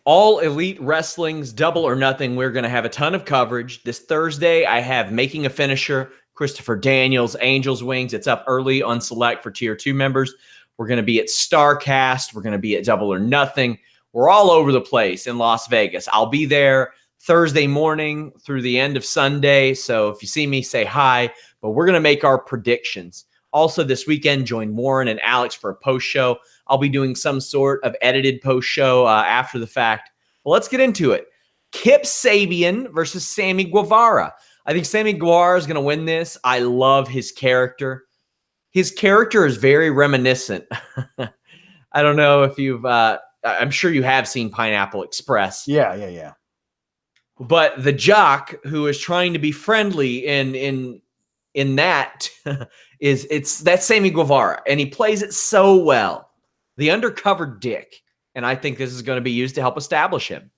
All Elite Wrestling's Double or Nothing. We're going to have a ton of coverage. This Thursday, I have Making a Finisher, Christopher Daniels, Angel's Wings. It's up early on Select for Tier 2 members. We're going to be at StarCast. We're going to be at Double or Nothing. We're all over the place in Las Vegas. I'll be there Thursday morning through the end of Sunday. So if you see me, say hi. But we're going to make our predictions. Also this weekend, join Warren and Alex for a post show. I'll be doing some sort of edited post show after the fact. Well, let's get into it. Kip Sabian versus Sammy Guevara. I think Sammy Guevara is going to win this. I love his character. His character is very reminiscent. I don't know if you've, I'm sure you have seen Pineapple Express. Yeah. But the jock who is trying to be friendly in that that's Sammy Guevara, and he plays it so well. The undercover dick, and I think this is going to be used to help establish him.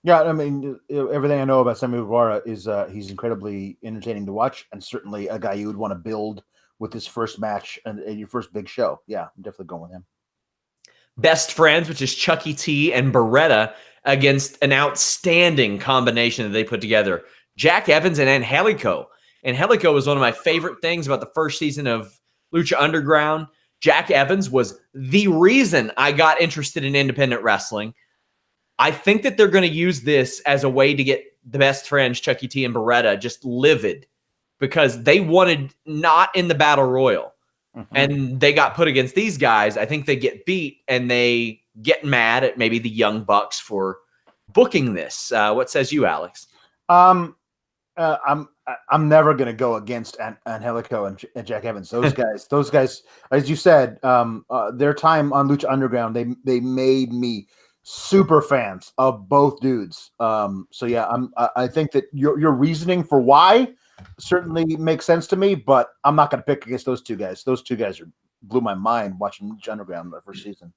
Yeah, I mean, everything I know about Sammy Guevara is he's incredibly entertaining to watch, and certainly a guy you would want to build with his first match and your first big show. Yeah, I'm definitely going with him. Best Friends, which is Chuckie T and Beretta, against an outstanding combination that they put together. Jack Evans and Angelico. Angelico was one of my favorite things about the first season of Lucha Underground. Jack Evans was the reason I got interested in independent wrestling. I think that they're going to use this as a way to get the Best Friends, Chuckie T and Beretta, just livid because they wanted not in the Battle Royal. Mm-hmm. And they got put against these guys. I think they get beat and they get mad at maybe the Young Bucks for booking this. What says you, Alex? I'm never going to go against Angelico and Jack Evans. Those guys, as you said, their time on Lucha Underground, they made me super fans of both dudes. So yeah, I think that your reasoning for why certainly makes sense to me, but I'm not going to pick against those two guys. Those two guys blew my mind watching Lucha Underground the first season.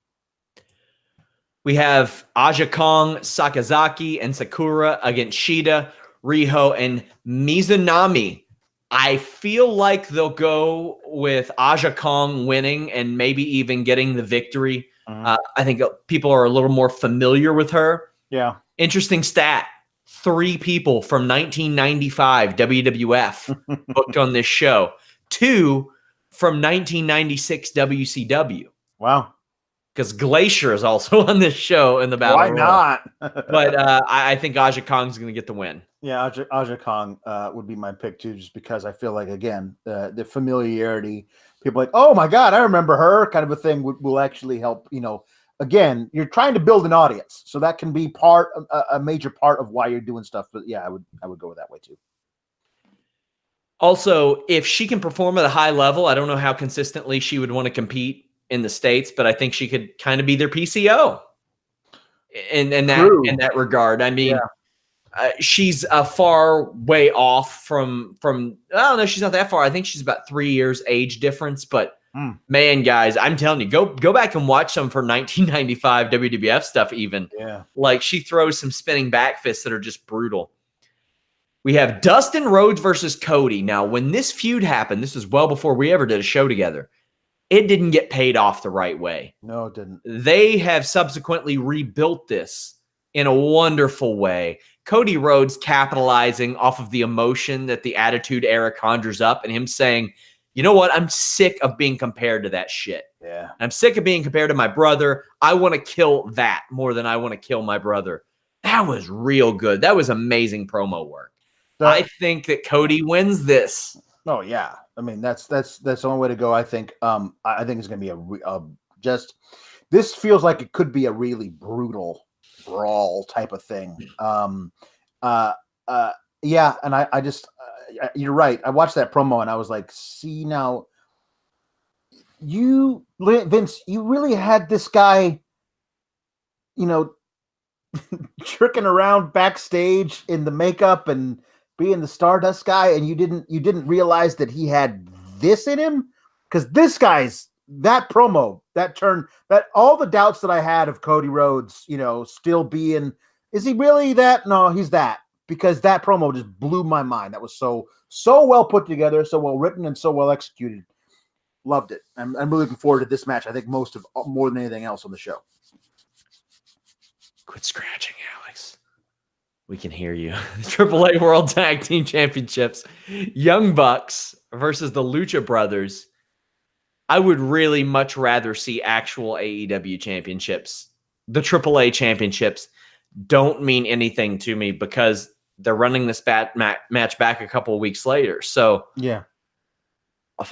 We have Aja Kong, Sakazaki, and Sakura against Shida, Riho, and Mizunami. I feel like they'll go with Aja Kong winning and maybe even getting the victory. Mm-hmm. I think people are a little more familiar with her. Yeah. Interesting stat. 3 people from 1995 WWF booked on this show. 2 from 1996 WCW. Wow. Because Glacier is also on this show in the Battle Royale. Why not? But I think Aja Kong's going to get the win. Yeah, Aja Kong would be my pick too, just because I feel like, again, the familiarity, people like, oh my God, I remember her, kind of a thing will actually help. Again, you're trying to build an audience, so that can be a major part of why you're doing stuff. But yeah, I would go that way too. Also, if she can perform at a high level, I don't know how consistently she would want to compete in the States, but I think she could kind of be their PCO in that regard. I mean, she's a far way off from, I don't know, she's not that far. I think she's about 3 years age difference, but man, guys, I'm telling you, go back and watch some of her 1995 WWF stuff even. Yeah. Like she throws some spinning back fists that are just brutal. We have Dustin Rhodes versus Cody. Now, when this feud happened, this was well before we ever did a show together. It didn't get paid off the right way. No, it didn't. They have subsequently rebuilt this in a wonderful way. Cody Rhodes capitalizing off of the emotion that the Attitude Era conjures up and him saying, you know what? I'm sick of being compared to that shit. Yeah. I'm sick of being compared to my brother. I want to kill that more than I want to kill my brother. That was real good. That was amazing promo work. I think that Cody wins this. Oh yeah, I mean that's the only way to go. I think it's going to be this feels like it could be a really brutal brawl type of thing. Yeah, and I just you're right. I watched that promo and I was like, see now, Vince, you really had this guy, tricking around backstage in the makeup and being the Stardust guy, and you didn't realize that he had this in him, because this guy's that promo, that turn, that all the doubts that I had of Cody Rhodes, still being, is he really that? No, he's that, because that promo just blew my mind. That was so well put together, so well written, and so well executed. Loved it. I'm really looking forward to this match. I think more than anything else on the show. Quit scratching, Alex. We can hear you. The AAA World Tag Team Championships. Young Bucks versus the Lucha Brothers. I would really much rather see actual AEW championships. The AAA championships don't mean anything to me because they're running this match back a couple of weeks later. So yeah,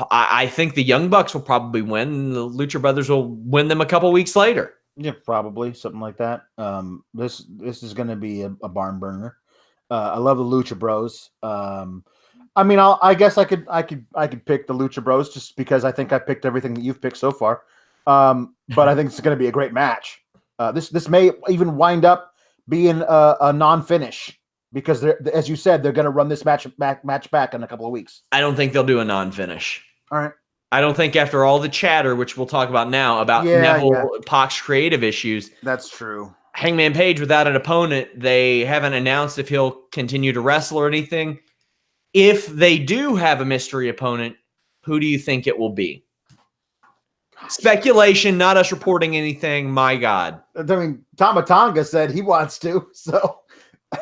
I think the Young Bucks will probably win. The Lucha Brothers will win them a couple of weeks later. yeah, probably something like that. This is going to be a barn burner. I love the Lucha Bros. I mean, I guess I could pick the Lucha Bros just because I think I picked everything that you've picked so far. But I think it's going to be a great match. This may even wind up being a non-finish because as you said, they're going to run this match back in a couple of weeks. I don't think they'll do a non-finish. All right. I don't think after all the chatter, which we'll talk about now, about Neville Pac's creative issues. That's true. Hangman Page without an opponent, they haven't announced if he'll continue to wrestle or anything. If they do have a mystery opponent, who do you think it will be? Speculation, not us reporting anything. My God. I mean, Tama Tonga said he wants to, so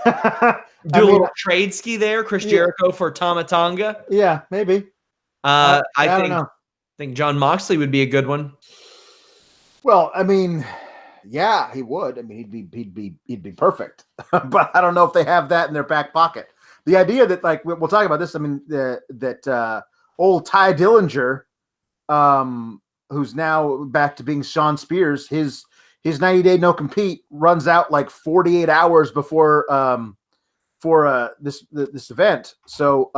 do a little trade ski there, Chris Jericho for Tama Tonga. Yeah, maybe. I don't know. think John Moxley would be a good one. Well, I mean, yeah, he would. I mean, he'd be perfect. But I don't know if they have that in their back pocket. The idea that, like, we'll talk about this. I mean, that old Ty Dillinger, who's now back to being Sean Spears, his 90-day no compete runs out like 48 hours before this event. So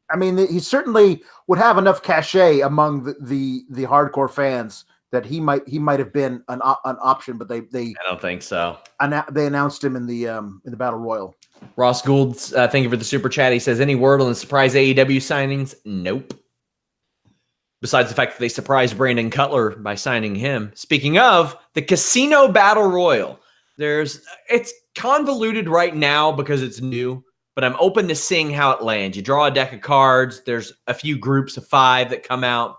I mean, he certainly would have enough cachet among the hardcore fans that he might have been an option, but they I don't think so. They announced him in the Battle Royal. Ross Gould, thank you for the super chat. He says, any word on the surprise AEW signings? Nope. Besides the fact that they surprised Brandon Cutler by signing him. Speaking of the Casino Battle Royal, it's convoluted right now because it's new, but I'm open to seeing how it lands. You draw a deck of cards. There's a few groups of 5 that come out.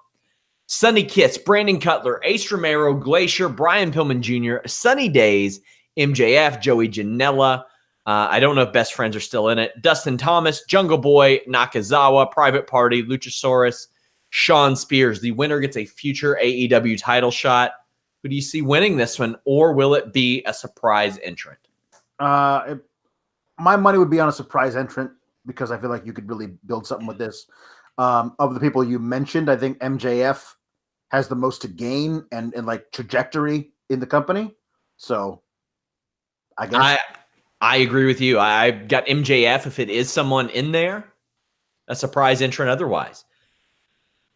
Sonny Kiss, Brandon Cutler, Ace Romero, Glacier, Brian Pillman Jr., Sunny Days, MJF, Joey Janela. I don't know if Best Friends are still in it. Dustin Thomas, Jungle Boy, Nakazawa, Private Party, Luchasaurus, Sean Spears. The winner gets a future AEW title shot. Who do you see winning this one, or will it be a surprise entrant? My money would be on a surprise entrant because I feel like you could really build something with this. Of the people you mentioned, I think MJF has the most to gain and like trajectory in the company. So I guess I agree with you. I've got MJF if it is someone in there. A surprise entrant otherwise.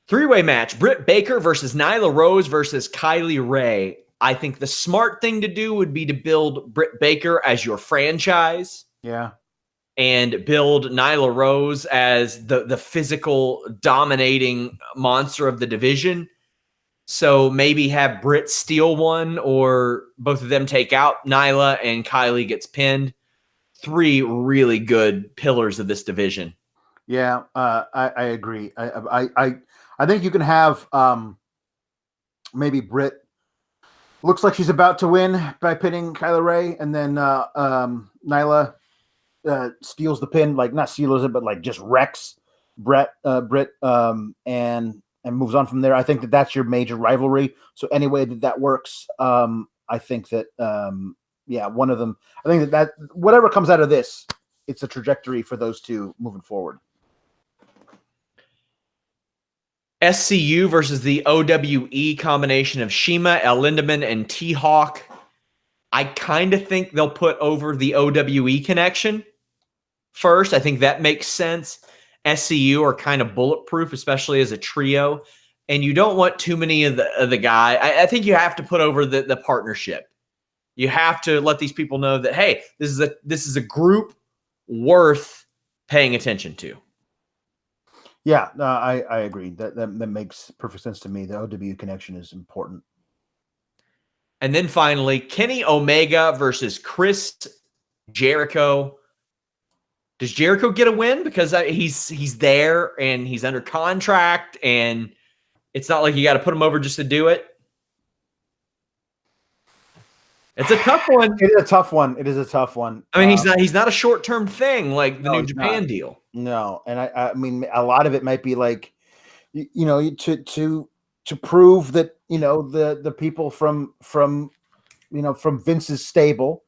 3-way match. Britt Baker versus Nyla Rose versus Kylie Ray. I think the smart thing to do would be to build Britt Baker as your franchise. Yeah. And build Nyla Rose as the physical dominating monster of the division. So maybe have Britt steal one or both of them take out Nyla and Kylie gets pinned. 3 really good pillars of this division. Yeah, I agree. I think you can have maybe Britt looks like she's about to win by pinning Kylie Ray, and then Nyla steals the pin, like not steals it, but like just wrecks Britt, and moves on from there. I think that's your major rivalry. So any way that works, I think that one of them. I think that whatever comes out of this, it's a trajectory for those two moving forward. SCU versus the OWE combination of CIMA, Lindaman, and T-Hawk. I kind of think they'll put over the OWE connection first. I think that makes sense. SCU are kind of bulletproof, especially as a trio. And you don't want too many of the guy. I think you have to put over the partnership. You have to let these people know that, hey, this is a group worth paying attention to. Yeah, I agree. That makes perfect sense to me. The OWE connection is important. And then finally, Kenny Omega versus Chris Jericho. Does Jericho get a win? Because he's there and he's under contract, and it's not like you got to put him over just to do it. It's a tough one. It is a tough one. It is a tough one. I mean, he's not a short-term thing like the New Japan deal. No, and I mean, a lot of it might be like, to prove that the people from Vince's stable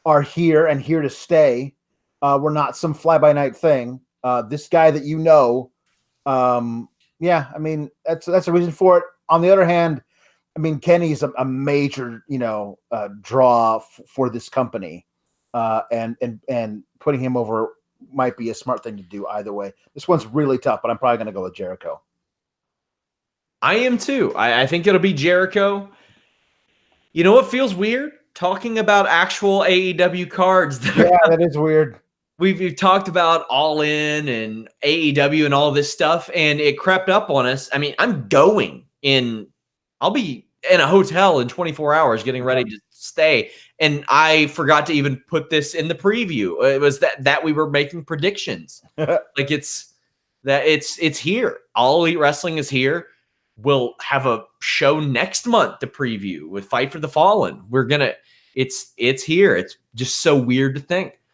are here and here to stay. We're not some fly-by-night thing. This guy that I mean, that's a reason for it. On the other hand, I mean, Kenny's a major, draw for this company, and putting him over might be a smart thing to do either way. This one's really tough, but I'm probably going to go with Jericho. I am too. I think it'll be Jericho. You know what feels weird? Talking about actual AEW cards. That is weird. We've talked about All In and AEW and all this stuff, and it crept up on us. I mean, I'll be in a hotel in 24 hours getting ready to stay. And I forgot to even put this in the preview. It was that we were making predictions. Like it's here. All Elite Wrestling is here. We'll have a show next month to preview with Fight for the Fallen. It's here. It's just so weird to think.